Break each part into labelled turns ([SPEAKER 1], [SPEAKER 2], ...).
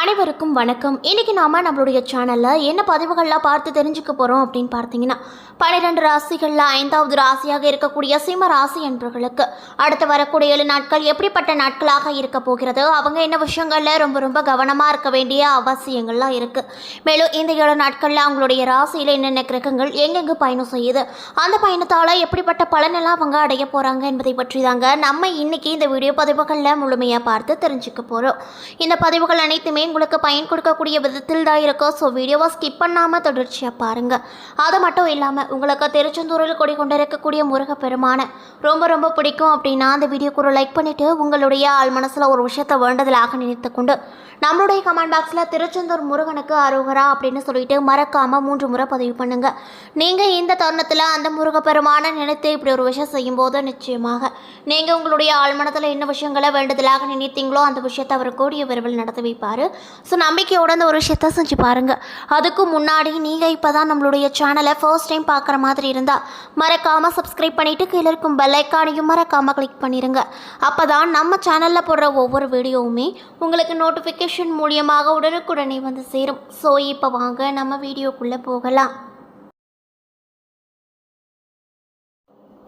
[SPEAKER 1] அனைவருக்கும் வணக்கம். இன்றைக்கி நாம் நம்மளுடைய சேனலில் என்ன பதிவுகள்லாம் பார்த்து தெரிஞ்சுக்க போகிறோம் அப்படின்னு பார்த்தீங்கன்னா, 12 ராசிகளில் 5வது ராசியாக இருக்கக்கூடிய சிம்ம ராசி என்பவர்களுக்கு அடுத்து வரக்கூடிய 7 நாட்கள் எப்படிப்பட்ட நாட்களாக இருக்க போகிறது, அவங்க என்ன விஷயங்களில் ரொம்ப கவனமாக இருக்க வேண்டிய அவசியங்கள்லாம் இருக்குது. மேலும் இந்த 7 நாட்களில் அவங்களுடைய ராசியில் என்னென்ன கிரகங்கள் எங்கெங்கு பயணம் செய்யுது, அந்த பயணத்தால் எப்படிப்பட்ட பலனெல்லாம் அவங்க அடைய போகிறாங்க என்பதை பற்றி தாங்க நம்ம இன்றைக்கி இந்த வீடியோ பதிவுகளில் முழுமையாக பார்த்து தெரிஞ்சுக்க போகிறோம். இந்த பதிவுகள் அனைத்துமே உங்களுக்கு பயன் கொடுக்கக்கூடிய விதத்தில் தான் இருக்கும். ஸோ வீடியோவை ஸ்கிப் பண்ணாமல் தொடர்ச்சியாக பாருங்கள். அது மட்டும் இல்லாமல் உங்களுக்கு திருச்செந்தூரில் கொண்டிருக்கக்கூடிய முருகப்பெருமான ரொம்ப பிடிக்கும் அப்படின்னா அந்த வீடியோக்கு ஒரு லைக் பண்ணிவிட்டு உங்களுடைய ஆள் மனசில் ஒரு விஷயத்தை வேண்டதிலாக நினைத்து கொண்டு நம்மளுடைய கமெண்ட் பாக்ஸில் திருச்செந்தூர் முருகனுக்கு அரோகரா அப்படின்னு சொல்லிட்டு மறக்காமல் 3 முறை பதிவு பண்ணுங்கள். நீங்கள் இந்த தருணத்தில் அந்த முருகப்பெருமான நினைத்து இப்படி ஒரு விஷயம் செய்யும்போது நிச்சயமாக நீங்கள் உங்களுடைய ஆழ்மனத்தில் என்ன விஷயங்களை வேண்டதிலாக நினைத்தீங்களோ அந்த விஷயத்தை அவர் கூடிய விரைவில் நடத்தி வைப்பார். ஸோ நம்பிக்கையோட அந்த ஒரு விஷயத்தை செஞ்சு பாருங்கள். அதுக்கு முன்னாடி நீங்கள் இப்போ தான் நம்மளுடைய சேனலை ஃபர்ஸ்ட் டைம் பார்க்குற மாதிரி இருந்தால் மறக்காமல் சப்ஸ்கிரைப் பண்ணிவிட்டு கீழே இருக்கும் பெல் ஐக்கானையும் மறக்காமல் கிளிக் பண்ணிடுங்க. அப்போ தான் நம்ம சேனலில் போடுற ஒவ்வொரு வீடியோவுமே உங்களுக்கு நோட்டிஃபிகேஷன் மூலியமாக உடனுக்குடனே வந்து சேரும். ஸோ இப்போ வாங்க நம்ம வீடியோக்குள்ளே போகலாம்.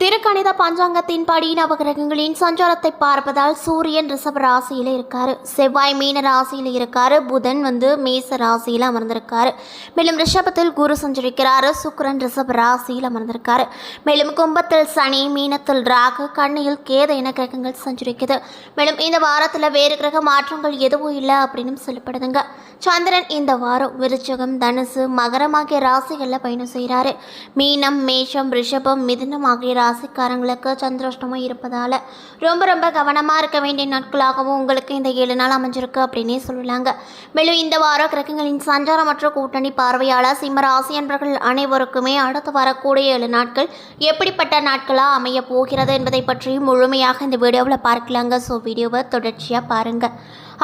[SPEAKER 1] திருக்கணித பஞ்சாங்கத்தின் படி நவகிரகங்களின் சஞ்சாரத்தை பார்ப்பதால் சூரியன் ரிஷப ராசியில் இருக்காரு, செவ்வாய் மீன ராசியில் இருக்காரு, புதன் மேச ராசியில் அமர்ந்திருக்காரு. மேலும் ரிஷபத்தில் குரு சஞ்சரிக்கிறாரு, சுக்கிரன் ரிஷப ராசியில் அமர்ந்திருக்காரு. மேலும் கும்பத்தில் சனி, மீனத்தில் ராகு, கண்ணியில் கேது என கிரகங்கள் சஞ்சரிக்குது. மேலும் இந்த வாரத்தில் வேறு கிரக மாற்றங்கள் எதுவும் இல்லை அப்படின்னு சொல்லப்படுதுங்க. சந்திரன் இந்த வாரம் விருச்சகம், தனுசு, மகரம் ஆகிய ராசிகளில் பயணம் செய்கிறாரு. மீனம், மேஷம், ரிஷபம், மிதுனம் ஆகிய ராசிக்காரங்களுக்கு சந்திராஷ்டமம் இருப்பதால் ரொம்ப கவனமாக இருக்க வேண்டிய நாட்களாகவும் உங்களுக்கு இந்த 7 நாள் அமைஞ்சிருக்கு அப்படின்னே சொல்லலாங்க. மேலும் இந்த வாரம் கிரகங்களின் சஞ்சாரம் மற்றும் கூட்டணி பார்வையாளர் சிம்ம ராசி என்பவர்கள் அனைவருக்குமே அடுத்து வரக்கூடிய 7 நாட்கள் எப்படிப்பட்ட நாட்களாக அமைய போகிறது என்பதை பற்றி முழுமையாக இந்த வீடியோவில் பார்க்கலாங்க. ஸோ வீடியோவை தொடர்ச்சியாக பாருங்கள்.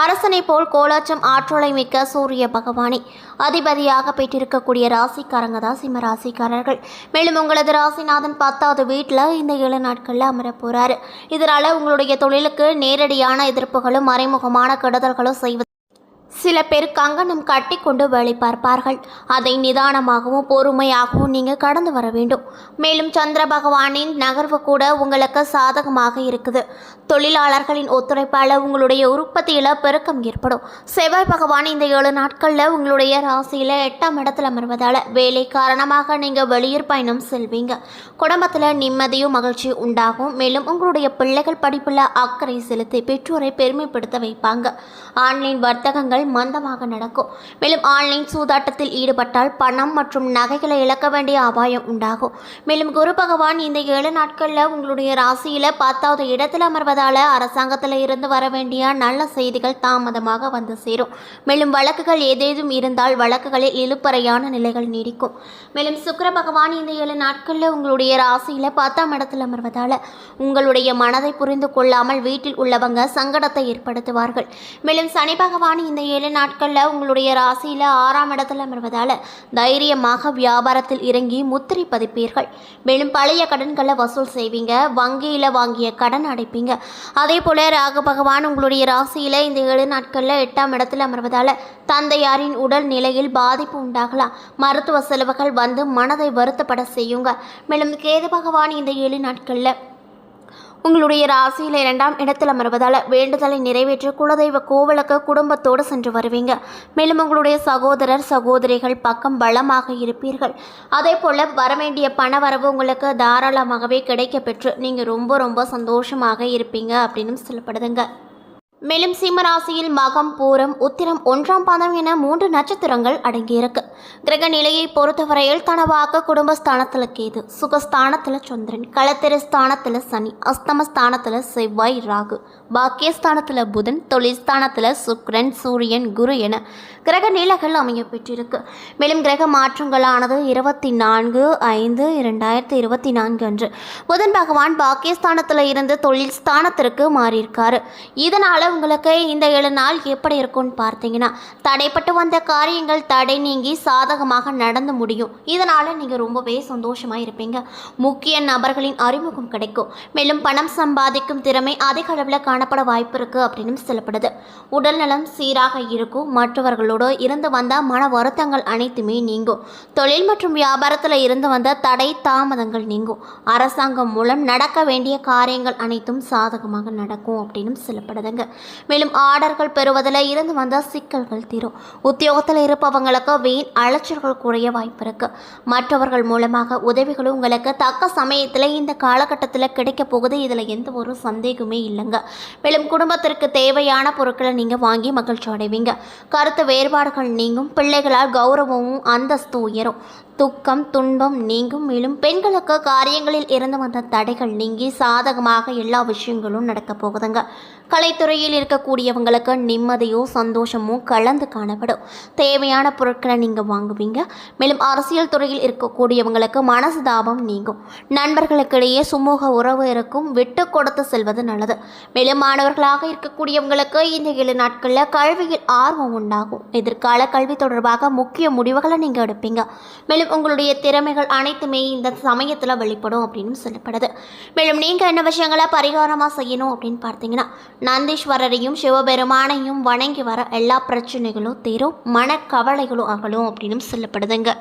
[SPEAKER 1] அரசனை போல் கோலாச்சம் ஆற்றலை மிக்க சூரிய பகவானை அதிபதியாக பெற்றிருக்கக்கூடிய ராசிக்காரங்க தான் சிம்ம ராசிக்காரர்கள். மேலும் உங்களது ராசிநாதன் 10வது வீட்டில் இந்த 7 நாட்களில் அமர போகிறாரு. இதனால் உங்களுடைய தொழிலுக்கு நேரடியான எதிர்ப்புகளும் மறைமுகமான கெடுதல்களும் செய்வது. சில பேர் கங்கணம் கட்டி கொண்டு வேலை பார்ப்பார்கள். அதை நிதானமாகவும் பொறுமையாகவும் நீங்கள் கடந்து வர வேண்டும். மேலும் சந்திர பகவானின் நகர்வு கூட உங்களுக்கு சாதகமாக இருக்குது. தொழிலாளர்களின் ஒத்துழைப்பால் உங்களுடைய உற்பத்தியில் பெருக்கம் ஏற்படும். செவ்வாய் பகவான் இந்த 7 நாட்களில் உங்களுடைய ராசியில் 8ஆம் இடத்தில் அமர்வதால் வேலை காரணமாக நீங்கள் வெளியூர் பயணம் செல்வீங்க. குடும்பத்தில் நிம்மதியும் மகிழ்ச்சியும் உண்டாகும். மேலும் உங்களுடைய பிள்ளைகள் படிப்பில் அக்கறை செலுத்தி பெற்றோரை பெருமைப்படுத்த வைப்பாங்க. ஆன்லைன் வர்த்தகங்கள் மந்தமாக நடக்கும். மேலும் ஆன்லைன் சூதாட்டத்தில் ஈடுபட்டால் பணம் மற்றும் நகைகளை இழக்க வேண்டிய அபாயம் உண்டாகும். மேலும் குரு பகவான் இந்த 7 நாட்களில் உங்களுடைய ராசியில் 10வது இடத்தில் அமர்வதால் அரசாங்கத்தில் இருந்து வர வேண்டிய நல்ல செய்திகள் தாமதமாக வந்து சேரும். மேலும் வழக்குகள் ஏதேதும் இருந்தால் வழக்குகளில் இழுப்பறையான நிலைகள் நீடிக்கும். மேலும் சுக்கிர பகவான் இந்த 7 நாட்களில் உங்களுடைய ராசியில் 10ஆம் இடத்தில் அமர்வதால் உங்களுடைய மனதை புரிந்து கொள்ளாமல் வீட்டில் உள்ளவங்க சங்கடத்தை ஏற்படுத்துவார்கள். மேலும் சனி பகவான் இந்த 7 நாட்களில் உங்களுடைய ராசியில் 6ஆம் இடத்தில் அமர்வதால் தைரியமாக வியாபாரத்தில் இறங்கி முத்திரை பதிப்பீர்கள். மேலும் பழைய கடன்களை வசூல் செய்வீங்க. வங்கியில் வாங்கிய கடன் அடைப்பீங்க. அதே போல் ராகு பகவான் உங்களுடைய ராசியில் இந்த 7 நாட்களில் 8ஆம் இடத்தில் அமர்வதால் தந்தையாரின் உடல் நிலையில் பாதிப்பு உண்டாகலாம். மருத்துவ செலவுகள் வந்து மனதை வருத்தப்பட செய்யுங்க. மேலும் கேது பகவான் இந்த 7 நாட்களில் உங்களுடைய ராசியில் 2ஆம் இடத்தில் அமர்வதால் வேண்டுதலை நிறைவேற்ற குலதெய்வ கோவிலுக்கு குடும்பத்தோடு சென்று வருவீங்க. மேலும் உங்களுடைய சகோதரர் சகோதரிகள் பக்கம் பலமாக இருப்பீர்கள். அதே போல் வரவேண்டிய பண வரவு உங்களுக்கு தாராளமாகவே கிடைக்க பெற்று நீங்கள் ரொம்ப சந்தோஷமாக இருப்பீங்க அப்படின்னு சொல்லப்படுதுங்க. மேலும் சிம்மராசியில் மகம், பூரம், உத்திரம், 1ஆம் பாதம் என 3 நட்சத்திரங்கள் அடங்கியிருக்கு. கிரக நிலையை பொறுத்தவரையில் தனவாக்க குடும்பஸ்தானத்தில் கேது, சுகஸ்தானத்தில் சந்திரன், களத்திரஸ்தானத்தில் சனி, அஸ்தமஸ்தானத்தில் செவ்வாய் ராகு, பாக்கியஸ்தானத்தில் புதன், தொழில்ஸ்தானத்தில் சுக்கிரன், சூரியன், குரு என கிரக நிலைகள் அமைய பெற்றிருக்கு. மேலும் கிரக மாற்றங்களானது 24/5/2024 அன்று புதன் பகவான் பாக்கியஸ்தானத்தில் இருந்து தொழில் ஸ்தானத்திற்கு மாறியிருக்காரு. இதனால் உங்களுக்கு இந்த 7 நாள் எப்படி இருக்கும்னு பார்த்தீங்கன்னா, தடைப்பட்டு வந்த காரியங்கள் தடை நீங்கி சாதகமாக நடந்து முடியும். இதனால் நீங்கள் ரொம்பவே சந்தோஷமாக இருப்பீங்க. முக்கிய நபர்களின் அறிமுகம் கிடைக்கும். மேலும் பணம் சம்பாதிக்கும் திறமை அதிக அளவில் காணப்பட வாய்ப்பு இருக்குது அப்படின்னு சொல்லப்படுது. உடல்நலம் சீராக இருக்கும். மற்றவர்களோடு இருந்து வந்த மன வருத்தங்கள் அனைத்துமே நீங்கும். தொழில் மற்றும் வியாபாரத்தில் இருந்து வந்த தடை தாமதங்கள் நீங்கும். அரசாங்கம் மூலம் நடக்க வேண்டிய காரியங்கள் அனைத்தும் சாதகமாக நடக்கும் அப்படின்னு சொல்லப்படுதுங்க. மேலும் ஆர்டர்கள் பெறுவதில் இருந்து வந்த சிக்கல்கள் தீரும். உத்தியோகத்தில் இருப்பவங்களுக்கு வீண் அலைச்சல்கள் குறைய வாய்ப்பு இருக்கு. மற்றவர்கள் மூலமாக உதவிகளும் உங்களுக்கு தக்க சமயத்தில் இந்த காலகட்டத்தில் கிடைக்க போகுது. இதில் எந்த ஒரு சந்தேகமே இல்லைங்க. மேலும் குடும்பத்திற்கு தேவையான பொருட்களை நீங்கள் வாங்கி மகிழ்ச்சி அடைவீங்க. கருத்து வேறுபாடுகள் நீங்கும். பிள்ளைகளால் கௌரவமும் அந்தஸ்து உயரும். துக்கம் துன்பம் நீங்கும். மேலும் பெண்களுக்கு காரியங்களில் இருந்து வந்த தடைகள் நீங்கி சாதகமாக எல்லா விஷயங்களும் நடக்க போகுதுங்க. கலைத்துறையில் இருக்கக்கூடியவங்களுக்கு நிம்மதியோ சந்தோஷமோ கலந்து காணப்படும். தேவையான பொருட்களை நீங்கள் வாங்குவீங்க. மேலும் அரசியல் துறையில் இருக்கக்கூடியவங்களுக்கு மனசுதாபம் நீங்கும். நண்பர்களுக்கிடையே சுமூக உறவு இருக்கும். விட்டு கொடுத்து செல்வது நல்லது. மேலும் மாணவர்களாக இருக்கக்கூடியவங்களுக்கு இந்த 7 நாட்களில் கல்வியில் ஆர்வம் உண்டாகும். எதிர்கால கல்வி தொடர்பாக முக்கிய முடிவுகளை நீங்கள் எடுப்பீங்க. மேலும் உங்களுடைய திறமைகள் அனைத்துமே இந்த சமயத்தில் வெளிப்படும் அப்படின்னு சொல்லப்படுது. மேலும் நீங்கள் என்ன விஷயங்களை பரிகாரமாக செய்யணும் அப்படின்னு பார்த்தீங்கன்னா, நந்தீஸ்வரரையும் சிவபெருமானையும் வணங்கி வர எல்லா பிரச்சனைகளும் தீரும். மனக்கவலைகளும் அகலும் அப்படின்னு சொல்லப்படுதுங்க.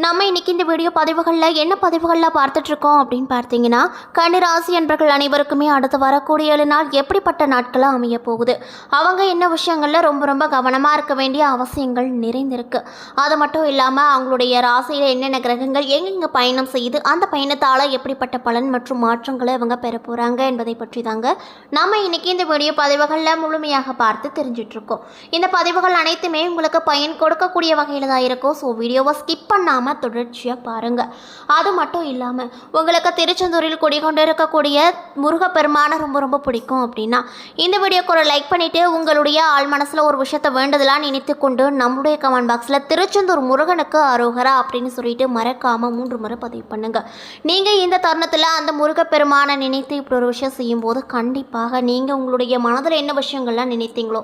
[SPEAKER 1] நம்ம இன்றைக்கி இந்த வீடியோ பதிவுகளில் என்ன பதிவுகளில் பார்த்துட்ருக்கோம் அப்படின்னு பார்த்தீங்கன்னா, கன்னிராசி என்பர்கள் அனைவருக்குமே அடுத்து வரக்கூடிய 7 நாள் எப்படிப்பட்ட நாட்களாக அமைய போகுது, அவங்க என்ன விஷயங்களில் ரொம்ப ரொம்ப கவனமாக இருக்க வேண்டிய அவசியங்கள் நிறைந்திருக்கு. அது மட்டும் இல்லாமல் அவங்களுடைய ராசியில் என்னென்ன கிரகங்கள் எங்கெங்கே பயணம் செய்யுது, அந்த பயணத்தால் எப்படிப்பட்ட பலன் மற்றும் மாற்றங்களை அவங்க பெற போகிறாங்க என்பதை பற்றி தாங்க நம்ம இன்றைக்கி இந்த வீடியோ பதிவுகளில் முழுமையாக பார்த்து தெரிஞ்சிட்ருக்கோம். இந்த பதிவுகள் அனைத்துமே உங்களுக்கு பயன் கொடுக்கக்கூடிய வகையில் தான் இருக்கும். ஸோ வீடியோவை ஸ்கிப் பண்ணாமல் தொடர்ச்சியாக பாருங்கள். அது மட்டும் இல்லாமல் உங்களுக்கு திருச்செந்தூரில் குடிகொண்டு இருக்கக்கூடிய முருகப்பெருமானை ரொம்ப ரொம்ப பிடிக்கும் அப்படின்னா இந்த வீடியோக்கு ஒரு லைக் பண்ணிவிட்டு உங்களுடைய ஆள் மனசில் ஒரு விஷயத்தை வேண்டுதலாக நினைத்து கொண்டு நம்மளுடைய கமெண்ட் பாக்ஸில் திருச்செந்தூர் முருகனுக்கு அரோகரா அப்படின்னு சொல்லிட்டு மறக்காமல் 3 முறை பதிவு பண்ணுங்கள். நீங்கள் இந்த தருணத்தில் அந்த முருகப்பெருமானை நினைத்து இப்படி ஒரு விஷயம் செய்யும்போது கண்டிப்பாக நீங்கள் உங்களுடைய மனதில் என்ன விஷயங்கள்லாம் நினைத்தீங்களோ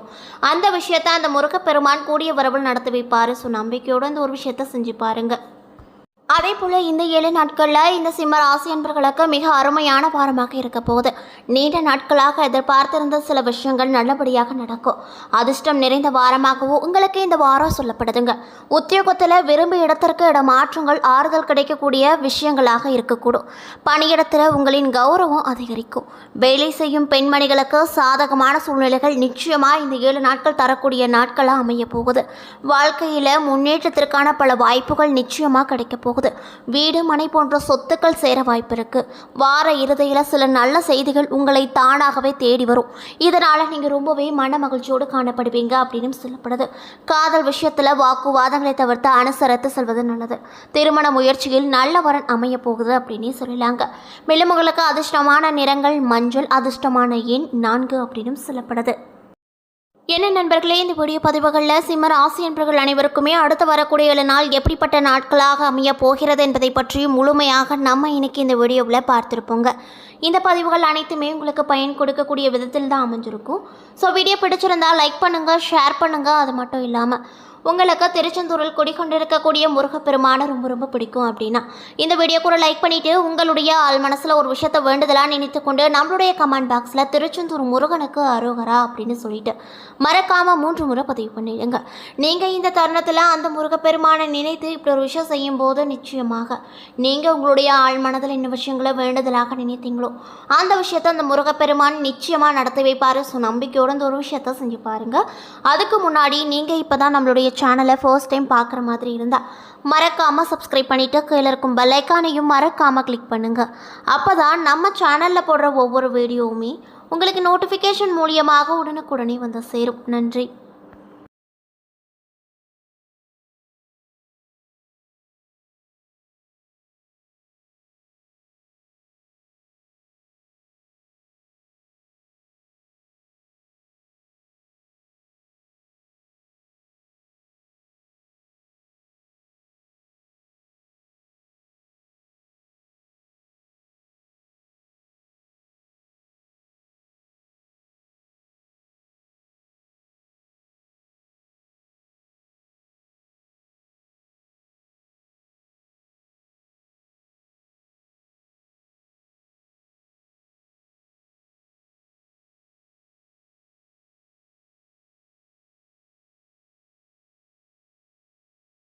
[SPEAKER 1] அந்த விஷயத்தை அந்த முருகப்பெருமான் கூடிய வரவில் நடத்தி வைப்பார். ஸோ நம்பிக்கையோடு இந்த ஒரு விஷயத்தை செஞ்சு பாருங்கள். அதே போல் இந்த 7 நாட்களில் இந்த சிம்ம ராசி என்பவர்களுக்கு மிக அருமையான வாரமாக இருக்க போகுது. நீண்ட நாட்களாக எதிர்பார்த்திருந்த சில விஷயங்கள் நல்லபடியாக நடக்கும். அதிர்ஷ்டம் நிறைந்த வாரமாகவும் உங்களுக்கு இந்த வாரம் சொல்லப்படுதுங்க. உத்தியோகத்தில் விரும்பிய இடத்திற்கு இடமாற்றங்கள் ஆறுதல் கிடைக்கக்கூடிய விஷயங்களாக இருக்கக்கூடும். பணியிடத்தில் உங்களின் கௌரவம் அதிகரிக்கும். வேலை செய்யும் பெண்மணிகளுக்கு சாதகமான சூழ்நிலைகள் நிச்சயமாக இந்த 7 நாட்கள் தரக்கூடிய நாட்களாக அமைய போகுது. வாழ்க்கையில் முன்னேற்றத்திற்கான பல வாய்ப்புகள் நிச்சயமாக கிடைக்க போகுது. வீடு மனை போன்ற சொத்துக்கள் சேர வாய்ப்பு இருக்கு. வார இறுதியில் சில நல்ல செய்திகள் உங்களை தானாகவே தேடி வரும். இதனால் நீங்கள் ரொம்பவே மன மகிழ்ச்சியோடு காணப்படுவீங்க அப்படின்னு சொல்லப்படுது. காதல் விஷயத்தில் வாக்குவாதங்களை தவிர்த்து அனுசரித்து செல்வது நல்லது. திருமண முயற்சியில் நல்ல வரன் அமைய போகுது அப்படின்னு சொல்லலாங்க. மேலும் உங்களுக்கு அதிர்ஷ்டமான நிறங்கள் மஞ்சள், அதிர்ஷ்டமான எண் 4 அப்படின்னு சொல்லப்படுது. என்ன நண்பர்களே, இந்த வீடியோ பதிவுகளில் சிம்ம ராசி என்பவர்கள் அனைவருக்குமே அடுத்து வரக்கூடிய 7 நாள் எப்படிப்பட்ட நாட்களாக அமைய போகிறது என்பதை பற்றி முழுமையாக நம்ம இன்னைக்கு இந்த வீடியோவில் பார்த்துருப்போங்க. இந்த பதிவுகள் அனைத்துமே உங்களுக்கு பயன் கொடுக்கக்கூடிய விதத்தில் தான் அமைஞ்சிருக்கும். ஸோ வீடியோ பிடிச்சிருந்தால் லைக் பண்ணுங்கள், ஷேர் பண்ணுங்கள். அது மட்டும் இல்லாமல் உங்களுக்கு திருச்செந்தூரில் குடிக்கொண்டிருக்கக்கூடிய முருகப்பெருமானை ரொம்ப ரொம்ப பிடிக்கும் அப்படின்னா இந்த வீடியோ கூட லைக் பண்ணிவிட்டு உங்களுடைய ஆள் மனசில் ஒரு விஷயத்தை வேண்டுதலாக நினைத்து கொண்டு நம்மளுடைய கமெண்ட் பாக்ஸில் திருச்செந்தூர் முருகனுக்கு அரோகரா அப்படின்னு சொல்லிட்டு மறக்காமல் 3 முறை பதிவு பண்ணிடுங்க. நீங்கள் இந்த தருணத்தில் அந்த முருகப்பெருமானை நினைத்து இப்படி ஒரு விஷயம் செய்யும்போது நிச்சயமாக நீங்கள் உங்களுடைய ஆள் மனதில் என்ன விஷயங்களை வேண்டுதலாக நினைத்தீங்களோ அந்த விஷயத்தை அந்த முருகப்பெருமான் நிச்சயமாக நடத்தி வைப்பார். ஸோ நம்பிக்கையோடு அந்த ஒரு விஷயத்தை செஞ்சு பாருங்கள். அதுக்கு முன்னாடி நீங்கள் இப்போ தான் நம்மளுடைய சேனலை ஃபர்ஸ்ட் டைம் பார்க்குற மாதிரி இருந்தால் மறக்காமல் சப்ஸ்கிரைப் பண்ணிவிட்டு கீழே இருக்கும் பெல் ஐக்கானையும் மறக்காமல் கிளிக் பண்ணுங்கள். அப்போ தான் நம்ம சேனலில் போடுற ஒவ்வொரு வீடியோவுமே உங்களுக்கு நோட்டிஃபிகேஷன் மூலியமாக உடனுக்குடனே வந்து சேரும். நன்றி.